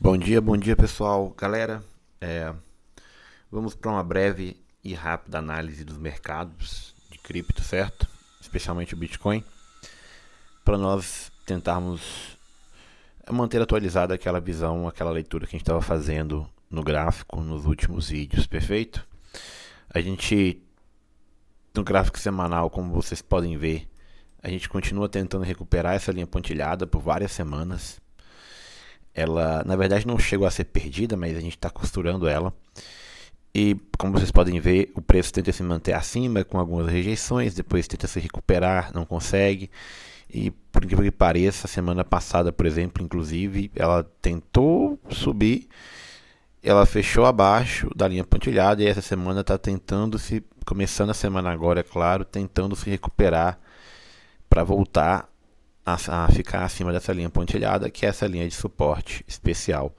Bom dia pessoal. Galera, é, vamos para uma breve e rápida análise dos mercados de cripto, certo? Especialmente o Bitcoin, para nós tentarmos manter atualizada aquela visão, aquela leitura que a gente estava fazendo no gráfico nos últimos vídeos, perfeito? A gente, no gráfico semanal, como vocês podem ver, a gente continua tentando recuperar essa linha pontilhada por várias semanas. Ela, na verdade, não chegou a ser perdida, mas a gente está costurando ela. E como vocês podem ver, o preço tenta se manter acima com algumas rejeições, depois tenta se recuperar, não consegue. E por incrível que pareça, a semana passada, por exemplo, inclusive, ela tentou subir, ela fechou abaixo da linha pontilhada e essa semana está tentando se, começando a semana agora, é claro, tentando se recuperar para voltar a ficar acima dessa linha pontilhada, que é essa linha de suporte especial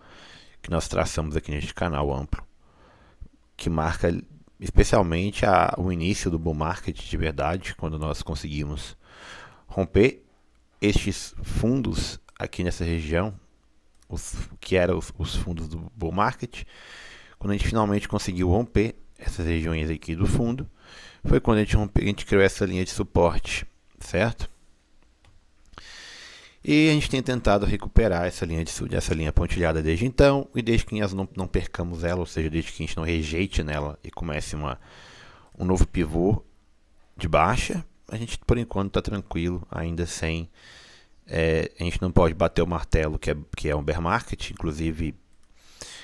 que nós traçamos aqui neste canal amplo, que marca especialmente o início do bull market de verdade, quando nós conseguimos romper estes fundos aqui nessa região, que eram os fundos do bull market. Quando a gente finalmente conseguiu romper essas regiões aqui do fundo, foi quando a gente criou essa linha de suporte, certo? E a gente tem tentado recuperar essa linha pontilhada desde então, e desde que nós não percamos ela, ou seja, desde que a gente não rejeite nela e comece um novo pivô de baixa, a gente por enquanto está tranquilo, ainda sem. A gente não pode bater o martelo que é um bear market, inclusive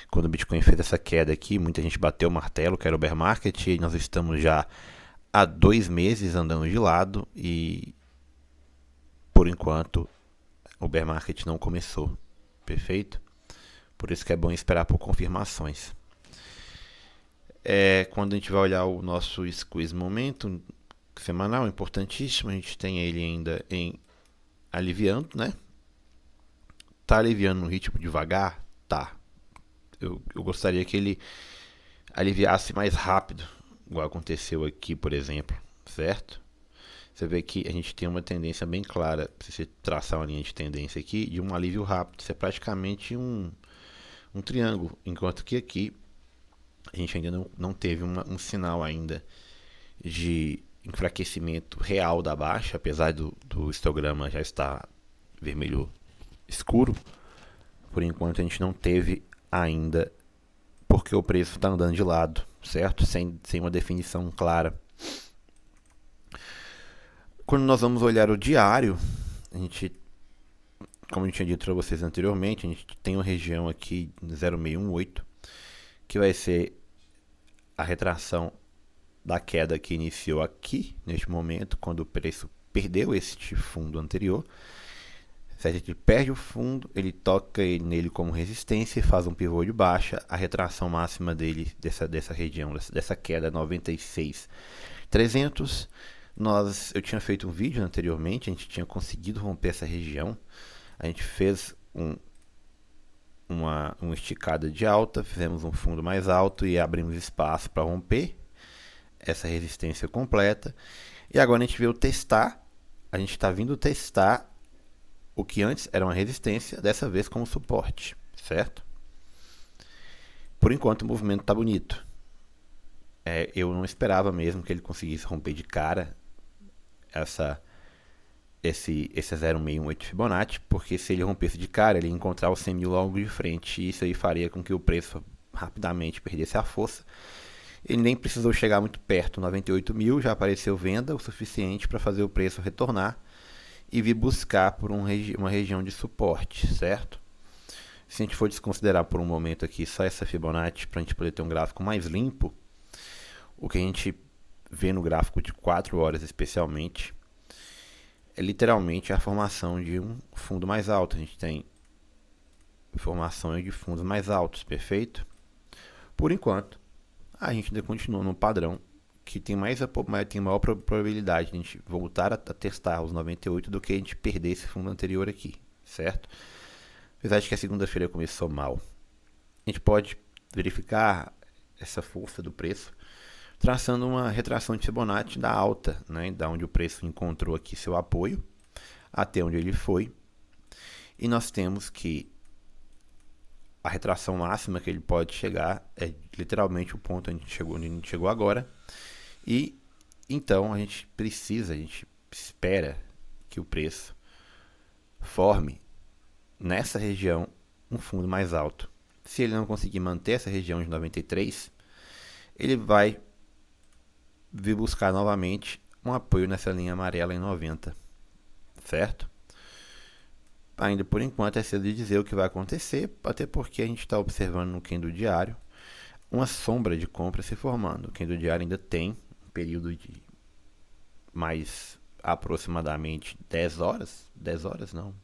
quando o Bitcoin fez essa queda aqui, muita gente bateu o martelo que era o bear market, e nós estamos já há 2 meses andando de lado e por enquanto o bear market não começou, perfeito? Por isso que é bom esperar por confirmações. Quando a gente vai olhar o nosso squeeze momento semanal, importantíssimo, a gente tem ele ainda em aliviando, né? Tá aliviando no ritmo devagar? Tá. Eu gostaria que ele aliviasse mais rápido, igual aconteceu aqui, por exemplo, certo? Você vê que a gente tem uma tendência bem clara, se você traçar uma linha de tendência aqui, de um alívio rápido. Isso é praticamente um triângulo, enquanto que aqui a gente ainda não teve um sinal ainda de enfraquecimento real da baixa, apesar do histograma já estar vermelho escuro. Por enquanto a gente não teve ainda, porque o preço está andando de lado, certo? Sem uma definição clara. Quando nós vamos olhar o diário, a gente, como eu tinha dito para vocês anteriormente, a gente tem uma região aqui 0,618, que vai ser a retração da queda que iniciou aqui, neste momento, quando o preço perdeu este fundo anterior. Se a gente perde o fundo, ele toca nele como resistência e faz um pivô de baixa. A retração máxima dele, dessa região, dessa queda, é 96.300. Eu tinha feito um vídeo anteriormente, a gente tinha conseguido romper essa região. A gente fez uma esticada de alta, fizemos um fundo mais alto e abrimos espaço para romper essa resistência completa. E agora a gente veio testar, a gente está vindo testar o que antes era uma resistência, dessa vez como suporte, certo? Por enquanto o movimento está bonito. Eu não esperava mesmo que ele conseguisse romper de cara esse 0,618 Fibonacci, porque se ele rompesse de cara, ele ia encontrar o 100 mil logo de frente, e isso aí faria com que o preço rapidamente perdesse a força. Ele nem precisou chegar muito perto, 98 mil já apareceu venda o suficiente para fazer o preço retornar e vir buscar por uma região de suporte, certo? Se a gente for desconsiderar por um momento aqui só essa Fibonacci, para a gente poder ter um gráfico mais limpo, o que a gente vê no gráfico de 4 horas especialmente, é literalmente a formação de um fundo mais alto. A gente tem formações de fundos mais altos, perfeito? Por enquanto, a gente ainda continua no padrão que tem maior probabilidade de a gente voltar a testar os 98 do que a gente perder esse fundo anterior aqui, certo? Apesar de que a segunda-feira começou mal, a gente pode verificar essa força do preço traçando uma retração de Fibonacci da alta, né, da onde o preço encontrou aqui seu apoio até onde ele foi. E nós temos que a retração máxima que ele pode chegar é literalmente o ponto onde a gente chegou agora. E então a gente espera que o preço forme nessa região um fundo mais alto. Se ele não conseguir manter essa região de 93, ele vai vir buscar novamente um apoio nessa linha amarela em 90, certo? Ainda por enquanto é cedo de dizer o que vai acontecer, até porque a gente está observando no candle diário uma sombra de compra se formando. O candle diário ainda tem um período de mais aproximadamente 10 horas, 10 horas não,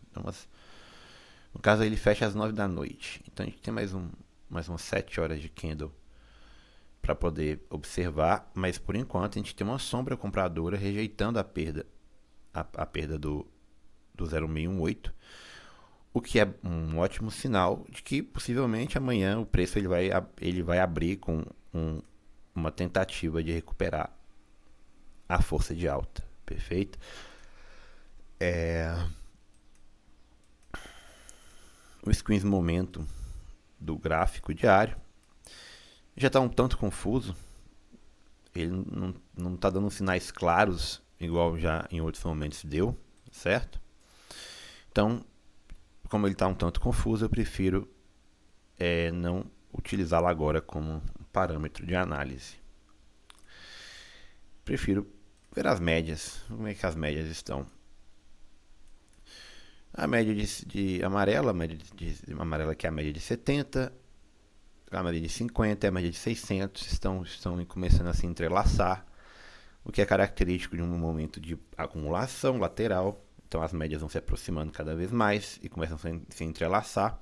no caso ele fecha às 9 da noite, então a gente tem mais umas 7 horas de candle para poder observar, mas por enquanto a gente tem uma sombra compradora rejeitando a perda do 0,618, o que é um ótimo sinal de que possivelmente amanhã o preço ele vai abrir com uma tentativa de recuperar a força de alta, perfeito? O squeeze momento do gráfico diário já está um tanto confuso, ele não está dando sinais claros igual já em outros momentos deu, certo? Então, como ele está um tanto confuso, eu prefiro não utilizá-lo agora como um parâmetro de análise. Prefiro ver as médias. Como é que as médias estão? A média de amarela, de amarela que é a média de 70, a média de 50 e a média de 600 estão começando a se entrelaçar, o que é característico de um momento de acumulação lateral. Então as médias vão se aproximando cada vez mais e começam a se entrelaçar.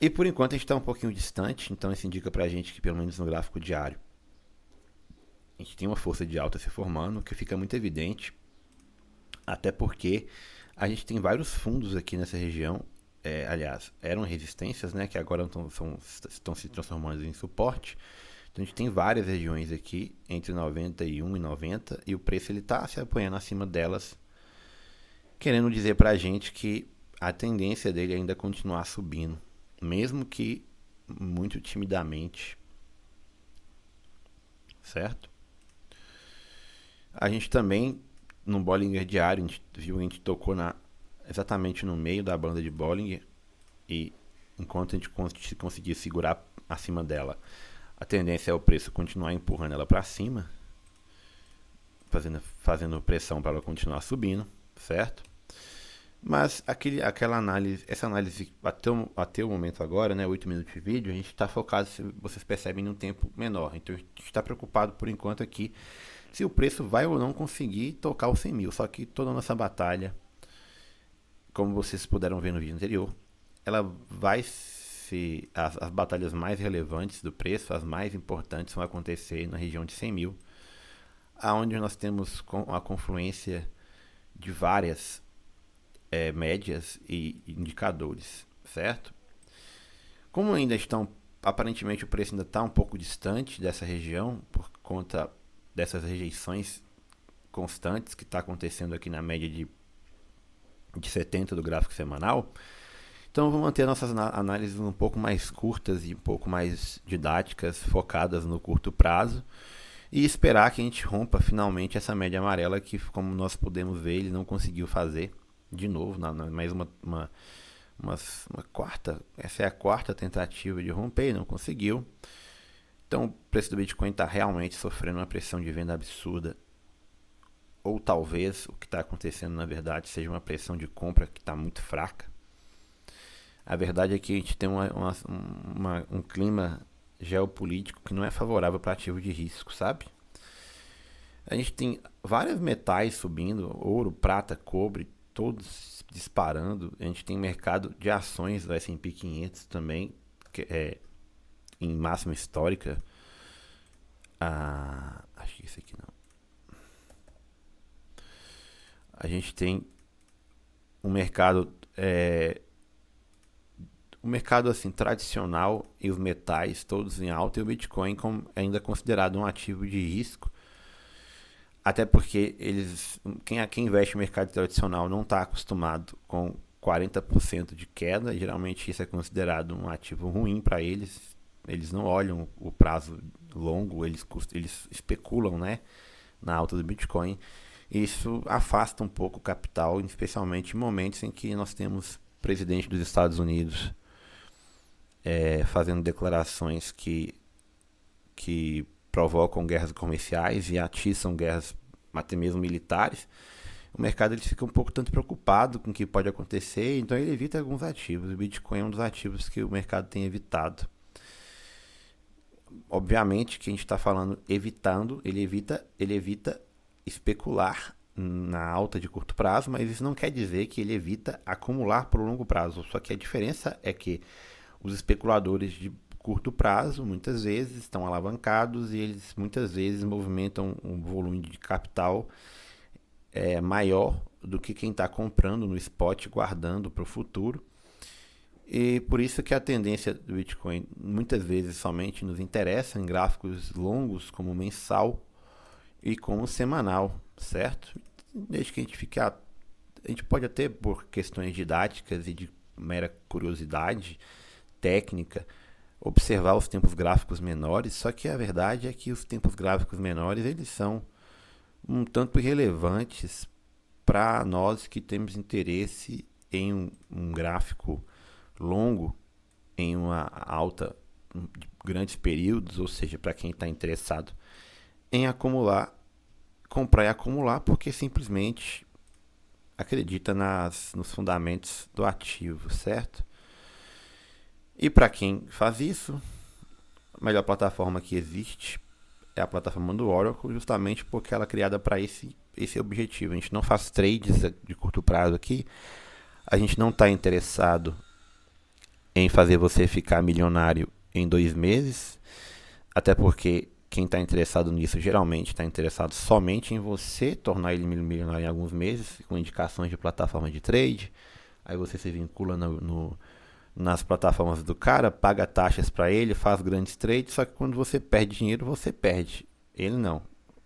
E por enquanto a gente está um pouquinho distante, então isso indica pra gente que pelo menos no gráfico diário a gente tem uma força de alta se formando, que fica muito evidente, até porque a gente tem vários fundos aqui nessa região, aliás, eram resistências, né, que agora estão se transformando em suporte. Então a gente tem várias regiões aqui, entre 91 e 90, e o preço está se apoiando acima delas, querendo dizer pra gente que a tendência dele ainda é continuar subindo, mesmo que muito timidamente, certo? A gente também, no Bollinger Diário, a gente tocou exatamente no meio da banda de Bollinger, e enquanto a gente conseguir segurar acima dela, a tendência é o preço continuar empurrando ela para cima, fazendo pressão para ela continuar subindo, certo? Mas essa análise até o momento agora, né, 8 minutos de vídeo, a gente está focado, se vocês percebem, num tempo menor. Então a gente está preocupado por enquanto aqui se o preço vai ou não conseguir tocar os 100 mil. Só que toda a nossa batalha, como vocês puderam ver no vídeo anterior, ela vai se... As batalhas mais relevantes do preço, as mais importantes, vão acontecer na região de 100 mil, aonde nós temos a confluência de várias médias e indicadores, certo? Como ainda estão, aparentemente o preço ainda está um pouco distante dessa região, por conta dessas rejeições constantes que está acontecendo aqui na média de 70 do gráfico semanal, então vamos manter nossas análises um pouco mais curtas e um pouco mais didáticas, focadas no curto prazo, e esperar que a gente rompa finalmente essa média amarela que, como nós podemos ver, ele não conseguiu fazer de novo, mais uma quarta, essa é a quarta tentativa de romper, não conseguiu. Então o preço do Bitcoin está realmente sofrendo uma pressão de venda absurda, ou talvez o que está acontecendo na verdade seja uma pressão de compra que está muito fraca. A verdade é que a gente tem um clima geopolítico que não é favorável para ativo de risco, sabe? A gente tem vários metais subindo, ouro, prata, cobre, todos disparando. A gente tem mercado de ações do S&P 500 também, que é em máxima histórica. Acho que esse aqui não. A gente tem um mercado assim tradicional e os metais todos em alta, e o Bitcoin ainda considerado um ativo de risco, até porque quem investe no mercado tradicional não está acostumado com 40% de queda. Geralmente isso é considerado um ativo ruim para eles. Eles não olham o prazo longo, eles especulam, né, na alta do Bitcoin. Isso afasta um pouco o capital, especialmente em momentos em que nós temos o presidente dos Estados Unidos fazendo declarações que provocam guerras comerciais e atiçam guerras até mesmo militares. O mercado ele fica um pouco tanto preocupado com o que pode acontecer, então ele evita alguns ativos. O Bitcoin é um dos ativos que o mercado tem evitado. Obviamente que a gente está falando evitando, ele evita especular na alta de curto prazo, mas isso não quer dizer que ele evita acumular por longo prazo. Só que a diferença é que os especuladores de curto prazo muitas vezes estão alavancados e eles muitas vezes movimentam um volume de capital maior do que quem está comprando no spot, guardando para o futuro. E por isso que a tendência do Bitcoin muitas vezes somente nos interessa em gráficos longos, como mensal e como semanal, certo? Desde que a gente pode até, por questões didáticas e de mera curiosidade técnica, observar os tempos gráficos menores, só que a verdade é que os tempos gráficos menores eles são um tanto irrelevantes para nós que temos interesse em um gráfico longo, em uma alta de grandes períodos, ou seja, para quem está interessado em acumular, comprar e acumular, porque simplesmente acredita nos fundamentos do ativo, certo? E para quem faz isso, a melhor plataforma que existe é a plataforma do Oracle, justamente porque ela é criada para esse objetivo. A gente não faz trades de curto prazo aqui, a gente não está interessado em fazer você ficar milionário em 2 meses, até porque quem está interessado nisso geralmente está interessado somente em você tornar ele milionário em alguns meses, com indicações de plataforma de trade. Aí você se vincula nas plataformas do cara, paga taxas para ele, faz grandes trades, só que quando você perde dinheiro, você perde. Ele não.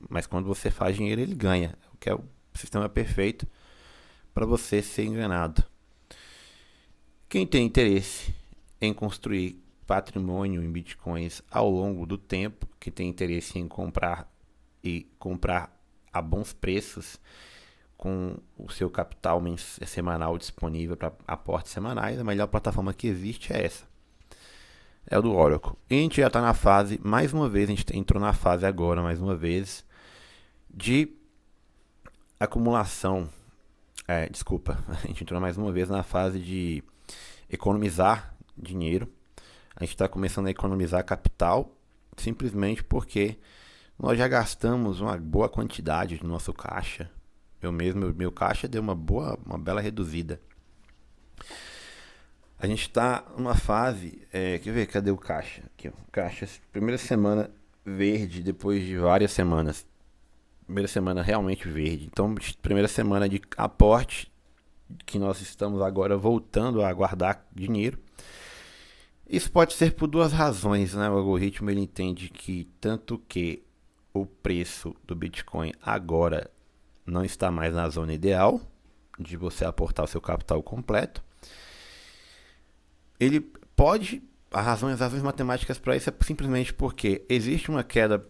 Mas quando você faz dinheiro, ele ganha. O que é o sistema perfeito para você ser enganado. Quem tem interesse em construir patrimônio em bitcoins ao longo do tempo, que tem interesse em comprar a bons preços com o seu capital semanal disponível para aportes semanais, a melhor plataforma que existe é essa. É o do Oracle. E a gente já está na fase, mais uma vez, a gente entrou na fase agora, mais uma vez, de acumulação. A gente entrou mais uma vez na fase de economizar dinheiro. A gente está começando a economizar capital simplesmente porque nós já gastamos uma boa quantidade do nosso caixa. Meu caixa deu uma bela reduzida. A gente está numa fase, quer ver, cadê o caixa? Aqui, ó, caixa, primeira semana verde, depois de várias semanas. Primeira semana realmente verde. Então, primeira semana de aporte, que nós estamos agora voltando a guardar dinheiro. Isso pode ser por duas razões, né? O algoritmo ele entende que tanto que o preço do Bitcoin agora não está mais na zona ideal de você aportar o seu capital completo. Ele pode, as razões matemáticas para isso é simplesmente porque existe uma queda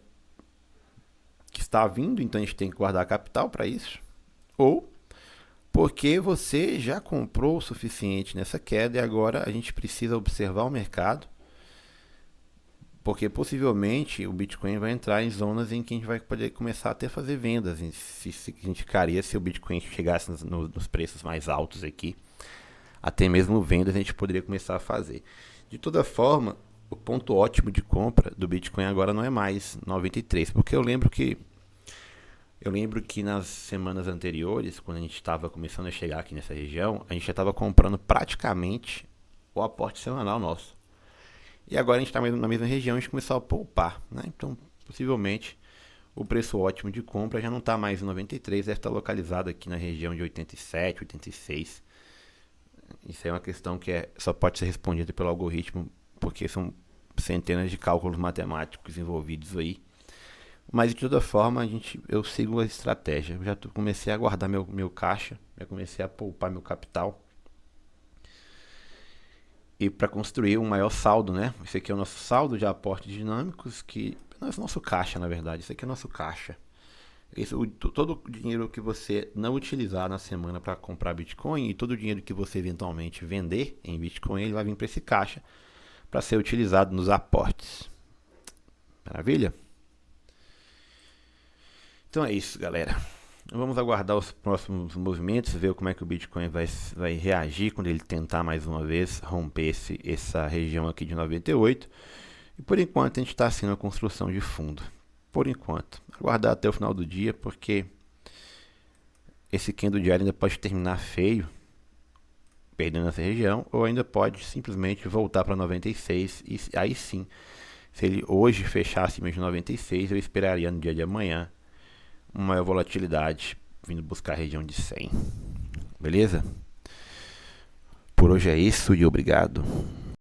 que está vindo, então a gente tem que guardar capital para isso, ou porque você já comprou o suficiente nessa queda e agora a gente precisa observar o mercado, porque possivelmente o Bitcoin vai entrar em zonas em que a gente vai poder começar até fazer vendas. Isso significaria se o Bitcoin chegasse nos preços mais altos aqui, até mesmo vendas a gente poderia começar a fazer. De toda forma, o ponto ótimo de compra do Bitcoin agora não é mais 93, porque eu lembro que nas semanas anteriores, quando a gente estava começando a chegar aqui nessa região, a gente já estava comprando praticamente o aporte semanal nosso. E agora a gente está na mesma região, a gente começou a poupar, né? Então, possivelmente, o preço ótimo de compra já não está mais em 93, deve estar localizado aqui na região de 87, 86. Isso é uma questão que só pode ser respondida pelo algoritmo, porque são centenas de cálculos matemáticos envolvidos aí. Mas de toda forma, eu sigo a estratégia. Eu já comecei a guardar meu caixa, já comecei a poupar meu capital. e para construir um maior saldo, né? Esse aqui é o nosso saldo de aportes dinâmicos, que não é o nosso caixa, na verdade. Esse aqui é o nosso caixa. Todo o dinheiro que você não utilizar na semana para comprar Bitcoin e todo o dinheiro que você eventualmente vender em Bitcoin, ele vai vir para esse caixa para ser utilizado nos aportes. Maravilha? Então é isso, galera. Vamos aguardar os próximos movimentos, ver como é que o Bitcoin vai reagir quando ele tentar mais uma vez romper essa região aqui de 98. E por enquanto a gente está assim na construção de fundo. Por enquanto. Aguardar até o final do dia, porque esse candle diário ainda pode terminar feio, perdendo essa região, ou ainda pode simplesmente voltar para 96. E aí sim, se ele hoje fechar acima de 96, eu esperaria no dia de amanhã uma maior volatilidade, vindo buscar a região de 100. Beleza? Por hoje é isso e obrigado.